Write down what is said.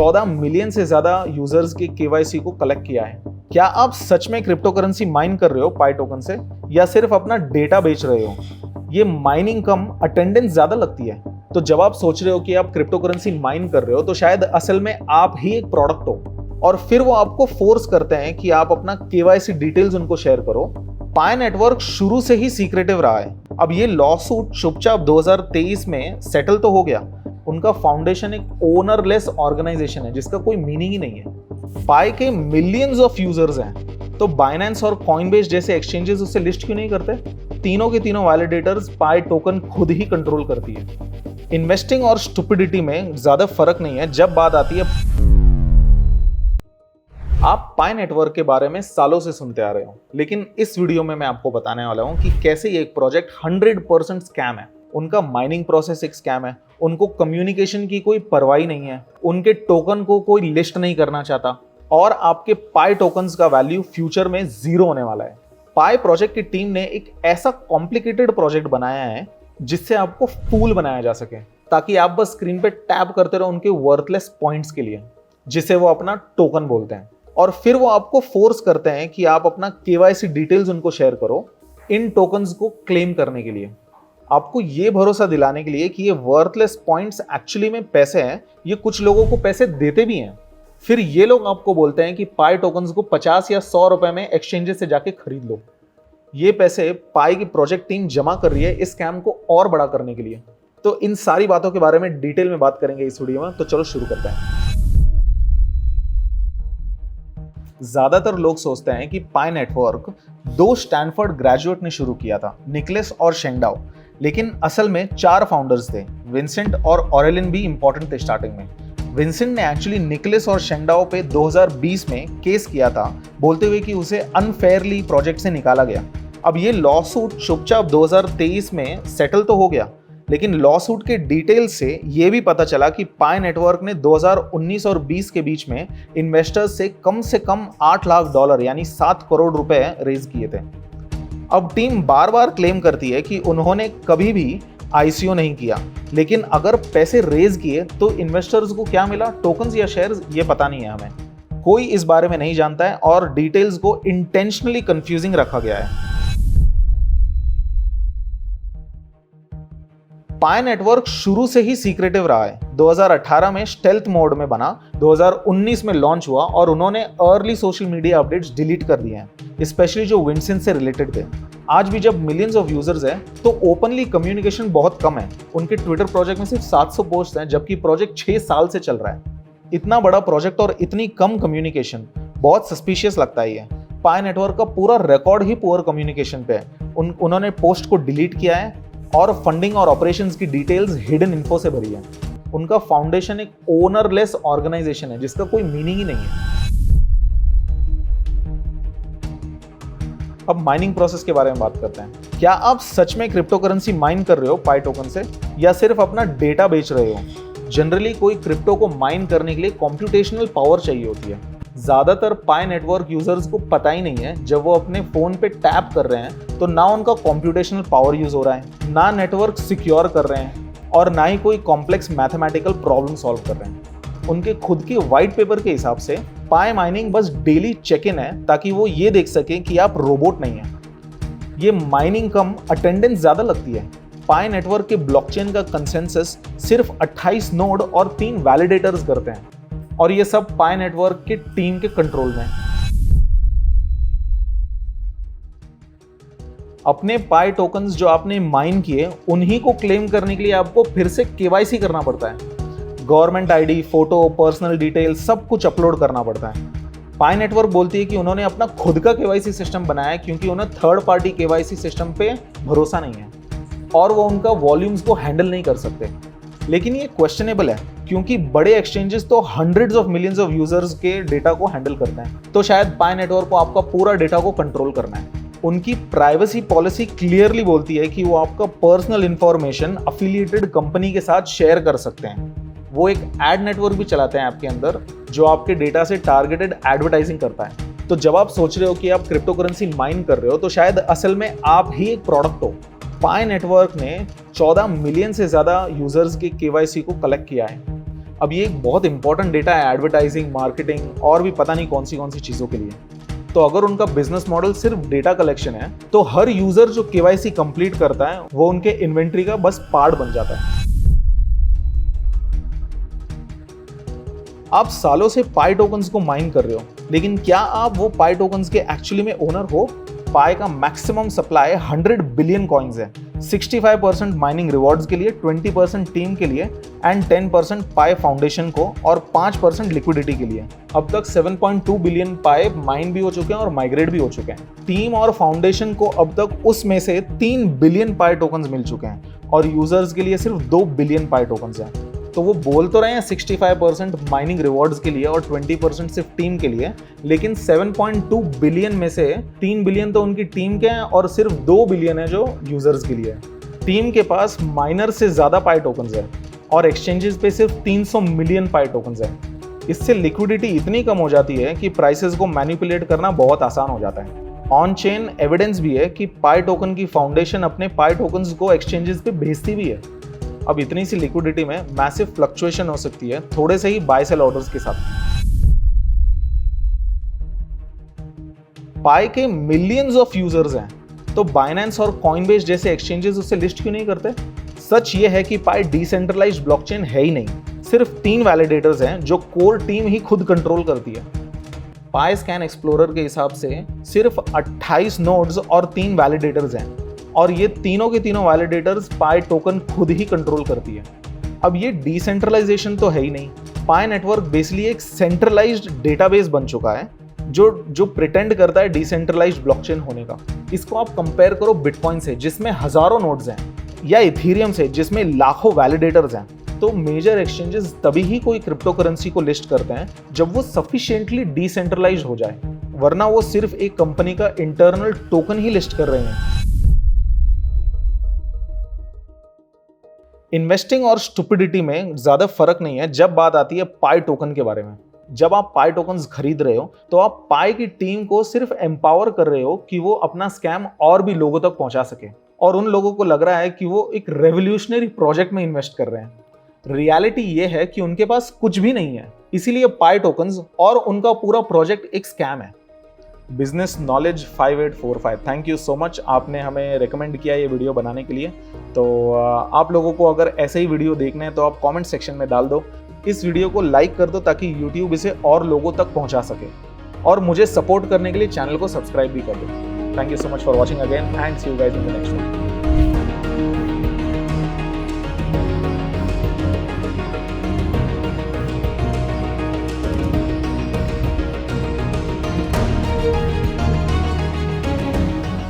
14 million से ज्यादा users के केवाईसी को कलेक्ट किया है। क्या आप सच में क्रिप्टो करेंसी माइन कर रहे हो पाई टोकन से, या सिर्फ अपना डेटा बेच रहे हो? ये माइनिंग कम अटेंडेंस ज्यादा लगती है। तो जब आप सोच रहे हो कि आप क्रिप्टो करेंसी माइन कर रहे हो, तो शायद असल में आप ही एक प्रोडक्ट हो और फिर वो आपको फोर्स करते हैं कि आप अपना केवाईसी डिटेल्स उनको शेयर करो। पाई नेटवर्क शुरू से ही सीक्रेटिव रहा है। अब ये लॉ सूट चुपचाप 2023 में सेटल तो हो गया। उनका फाउंडेशन एक ओनरलेस ऑर्गेनाइजेशन है जिसका कोई मीनिंग ही नहीं है। पाई के मिलियंस ऑफ यूजर्स हैं, तो बाइनेंस और कॉइनबेस जैसे एक्सचेंजेस उसे लिस्ट क्यों नहीं करते? तीनों के तीनों वैलिडेटर्स पाई टोकन खुद ही कंट्रोल करती है। इन्वेस्टिंग और स्टुपिडिटी में ज्यादा फर्क नहीं है जब बात आती है। आप पाई नेटवर्क के बारे में सालों से सुनते आ रहे हो, लेकिन इस वीडियो में मैं आपको बताने वाला हूं कि कैसे ये एक प्रोजेक्ट 100% स्कैम है। उनका माइनिंग प्रोसेस एक स्कैम है, उनको कम्युनिकेशन की कोई परवाह नहीं है, उनके टोकन को कोई लिस्ट नहीं करना चाहता और आपके पाई टोकन्स का वैल्यू फ्यूचर में जीरो होने वाला है। पाई प्रोजेक्ट की टीम ने एक ऐसा कॉम्प्लिकेटेड प्रोजेक्ट बनाया है जिससे आपको फूल बनाया जा सके, ताकि आप बस स्क्रीन पे टैप करते रहो उनके वर्थलेस पॉइंट्स के लिए, जिसे वो अपना टोकन बोलते हैं। और फिर वो आपको फोर्स करते हैं कि आप अपना केवाईसी डिटेल्स उनको शेयर करो इन टोकन्स को क्लेम करने के लिए। आपको ये भरोसा दिलाने के लिए कि ये वर्थलेस पॉइंट्स एक्चुअली में पैसे हैं, ये कुछ लोगों को पैसे देते भी हैं। फिर ये लोग आपको बोलते हैं कि पाई टोकन्स को 50 या 100 रुपए में एक्सचेंजेस से जाके खरीद लो। ये पैसे पाई की प्रोजेक्ट टीम जमा कर रही है इस स्कैम को और बड़ा करने के लिए। तो इन सारी बातों के बारे में डिटेल में बात करेंगे इस वीडियो में, तो चलो शुरू करते हैं। ज्यादातर लोग सोचते हैं कि पाई नेटवर्क 2 स्टैनफोर्ड ग्रेजुएट ने शुरू किया था, निकलेस और शेंगडाओ, लेकिन असल में 4 फाउंडर्स थे। विंसेंट और ऑरेलिन भी इंपॉर्टेंट थे स्टार्टिंग में। विंसेंट ने एक्चुअली निकलेस और शेंगडाओ पे 2020 में केस किया था, बोलते हुए कि उसे अनफेयरली प्रोजेक्ट से निकाला गया। अब ये लॉ सूट चुपचाप 2023 में सेटल तो हो गया, लेकिन लॉ सूट के डिटेल्स से ये भी पता चला कि पाई नेटवर्क ने 2019 और 20 के बीच में इन्वेस्टर्स से कम $8 लाख यानी 7 करोड़ रुपए रेज किए थे। अब टीम बार बार क्लेम करती है कि उन्होंने कभी भी आईसीओ नहीं किया, लेकिन अगर पैसे रेज किए तो इन्वेस्टर्स को क्या मिला, टोकन्स या शेयर्स, ये पता नहीं है हमें। कोई इस बारे में नहीं जानता है और डिटेल्स को इंटेंशनली कंफ्यूजिंग रखा गया है। पाई नेटवर्क शुरू से ही सीक्रेटिव रहा है। 2018 में स्टेल्थ मोड में बना, 2019 में लॉन्च हुआ और उन्होंने early social media updates delete कर दिए हैं, स्पेशली जो विंसेंट से रिलेटेड थे। आज भी जब मिलियंस ऑफ यूजर्स हैं तो ओपनली कम्युनिकेशन बहुत कम है। उनके ट्विटर प्रोजेक्ट में सिर्फ 700 पोस्ट हैं, जबकि प्रोजेक्ट 6 साल से चल रहा है। इतना बड़ा प्रोजेक्ट और इतनी कम कम्युनिकेशन, बहुत सस्पिशियस लगता है ये। पाई नेटवर्क का पूरा रिकॉर्ड ही पुअर कम्युनिकेशन पे है। उन्होंने पोस्ट को डिलीट किया है और फंडिंग और ऑपरेशंस की डिटेल्स हिडन इन्फो से भरी है। उनका फाउंडेशन एक ओनरलेस ऑर्गेनाइजेशन है जिसका कोई मीनिंग ही नहीं है। अब माइनिंग प्रोसेस के बारे में बात करते हैं। क्या आप सच में क्रिप्टो करेंसी माइन कर रहे हो पाई टोकन से, या सिर्फ अपना डेटा बेच रहे हो? जनरली कोई क्रिप्टो को माइन करने के लिए कॉम्प्यूटेशनल पावर चाहिए होती है। ज्यादातर पाई नेटवर्क यूजर्स को पता ही नहीं है, जब वो अपने फोन पे टैप कर रहे हैं तो ना उनका कॉम्प्यूटेशनल पावर यूज हो रहा है, ना नेटवर्क सिक्योर कर रहे हैं और ना ही कोई कॉम्प्लेक्स मैथमेटिकल प्रॉब्लम सॉल्व कर रहे हैं। उनके खुद के व्हाइट पेपर के हिसाब से पाई माइनिंग बस डेली चेक इन है, ताकि वो ये देख सकें कि आप रोबोट नहीं हैं। ये माइनिंग कम अटेंडेंस ज्यादा लगती है। पाई नेटवर्क के ब्लॉकचेन का कंसेंसस सिर्फ 28 नोड और 3 वैलिडेटर्स करते हैं, और ये सब पाई नेटवर्क की टीम के कंट्रोल में है। अपने पाई टोकन्स जो आपने माइन किए, उन्हीं को क्लेम करने के लिए आपको फिर से केवाईसी करना पड़ता है। Government ID, photo, personal detail सब कुछ अपलोड करना पड़ता है। पाई नेटवर्क बोलती है कि उन्होंने अपना खुद का केवाईसी सिस्टम बनाया है, क्योंकि उन्हें थर्ड पार्टी केवाईसी सिस्टम पे भरोसा नहीं है और वो उनका वॉल्यूम्स को हैंडल नहीं कर सकते। लेकिन ये क्वेश्चनेबल है, क्योंकि बड़े एक्सचेंजेस तो hundreds of millions of users के डेटा को हैंडल करते हैं। तो शायद पाई नेटवर्क को आपका पूरा डेटा को कंट्रोल करना है। उनकी प्राइवेसी पॉलिसी क्लियरली बोलती है कि वो आपका पर्सनल इंफॉर्मेशन अफिलिएटेड कंपनी के साथ शेयर कर सकते हैं। वो एक एड नेटवर्क भी चलाते हैं आपके अंदर, जो आपके डेटा से टारगेटेड एडवर्टाइजिंग करता है। तो जब आप सोच रहे हो कि आप क्रिप्टो करेंसी माइन कर रहे हो, तो शायद असल में आप ही एक प्रोडक्ट हो। पाई नेटवर्क ने 14 मिलियन से ज्यादा यूजर्स के केवाईसी को कलेक्ट किया है। अब ये एक बहुत इंपॉर्टेंट डेटा है एडवर्टाइजिंग, मार्केटिंग और भी पता नहीं कौन सी चीज़ों के लिए। तो अगर उनका बिजनेस मॉडल सिर्फ डेटा कलेक्शन है तो हर यूजर जो केवाईसी कंप्लीट करता है वो उनके इन्वेंट्री का बस पार्ट बन जाता है। आप सालों से पाई टोकन्स को माइन कर रहे हो, लेकिन क्या आप वो पाई टोकन्स के एक्चुअली में ओनर हो? पाई का मैक्सिमम सप्लाई 100 बिलियन कॉइन्स है। 65% माइनिंग रिवॉर्ड्स के लिए, 20% टीम के लिए एंड 10% पाई फाउंडेशन को और 5% लिक्विडिटी के लिए। अब तक 7.2 बिलियन पाई माइन भी हो चुके हैं और माइग्रेट भी हो चुके हैं। टीम और फाउंडेशन को अब तक उसमें से 3 बिलियन पाई टोकन्स मिल चुके हैं और यूजर्स के लिए सिर्फ 2 बिलियन पाई टोकन्स हैं। तो वो बोल तो रहे हैं 65% माइनिंग रिवॉर्ड्स के लिए और 20% सिर्फ टीम के लिए, लेकिन 7.2 बिलियन में से 3 बिलियन तो उनकी टीम के हैं और सिर्फ 2 बिलियन है जो यूजर्स के लिए है। टीम के पास माइनर से ज्यादा पाई टोकन्स है और एक्सचेंजेस पे सिर्फ 300 मिलियन पाई टोकन्स है। इससे लिक्विडिटी इतनी कम हो जाती है कि प्राइसेस को मैनिपुलेट करना बहुत आसान हो जाता है। ऑन चेन एविडेंस भी है कि पाई टोकन की फाउंडेशन अपने पाई टोकन्स को एक्सचेंजेस पे भेजती भी है। अब इतनी सी लिक्विडिटी में मैसिव फ्लक्चुएशन हो सकती है थोड़े से ही बाय सेल ऑर्डर्स के साथ। पाई के मिलियंस ऑफ यूजर्स हैं, तो बाइनेंस और कॉइनबेस जैसे एक्सचेंजेस उसे लिस्ट क्यों नहीं करते? सच ये है कि पाई डिसेंट्रलाइज्ड ब्लॉकचेन है ही नहीं। सिर्फ 3 वैलिडेटर्स हैं जो कोर टीम ही खुद कंट्रोल करती है। पाई स्कैन एक्सप्लोरर के हिसाब से सिर्फ 28 नोड्स और 3 वैलिडेटर्स हैं और ये तीनों के तीनों वैलिडेटर्स पाई टोकन खुद ही कंट्रोल करती है। अब ये डिसेंट्रलाइजेशन तो है ही नहीं। पाई नेटवर्क बेसिकली एक सेंट्रलाइज्ड डेटाबेस बन चुका है जो प्रिटेंड करता है डिसेंट्रलाइज्ड ब्लॉकचेन होने का। इसको आप कंपेयर करो बिटकॉइन से जिसमें हजारों नोड्स हैं, या इथेरियम से जिसमें लाखों वैलिडेटर्स हैं। तो मेजर एक्सचेंजेस तभी ही कोई क्रिप्टो करेंसी को लिस्ट करते हैं जब वो सफिशिएंटली डिसेंट्रलाइज्ड हो जाए, वरना वो सिर्फ एक कंपनी का इंटरनल टोकन ही लिस्ट कर रहे हैं। इन्वेस्टिंग और स्टुपिडिटी में ज्यादा फर्क नहीं है जब बात आती है पाई टोकन के बारे में। जब आप पाई टोकन्स खरीद रहे हो तो आप पाई की टीम को सिर्फ एम्पावर कर रहे हो कि वो अपना स्कैम और भी लोगों तक पहुंचा सके, और उन लोगों को लग रहा है कि वो एक रेवोल्यूशनरी प्रोजेक्ट में इन्वेस्ट कर रहे हैं। रियलिटी ये है कि उनके पास कुछ भी नहीं है, इसीलिए पाई टोकन्स और उनका पूरा प्रोजेक्ट एक स्कैम है। Business knowledge 5845, thank you so much, आपने हमें रेकमेंड किया ये वीडियो बनाने के लिए। तो आप लोगों को अगर ऐसे ही वीडियो देखने हैं तो आप कमेंट सेक्शन में डाल दो। इस वीडियो को लाइक कर दो ताकि यूट्यूब इसे और लोगों तक पहुंचा सके, और मुझे सपोर्ट करने के लिए चैनल को सब्सक्राइब भी कर दो। Thank you so much for watching again, thanks you guys in the next one.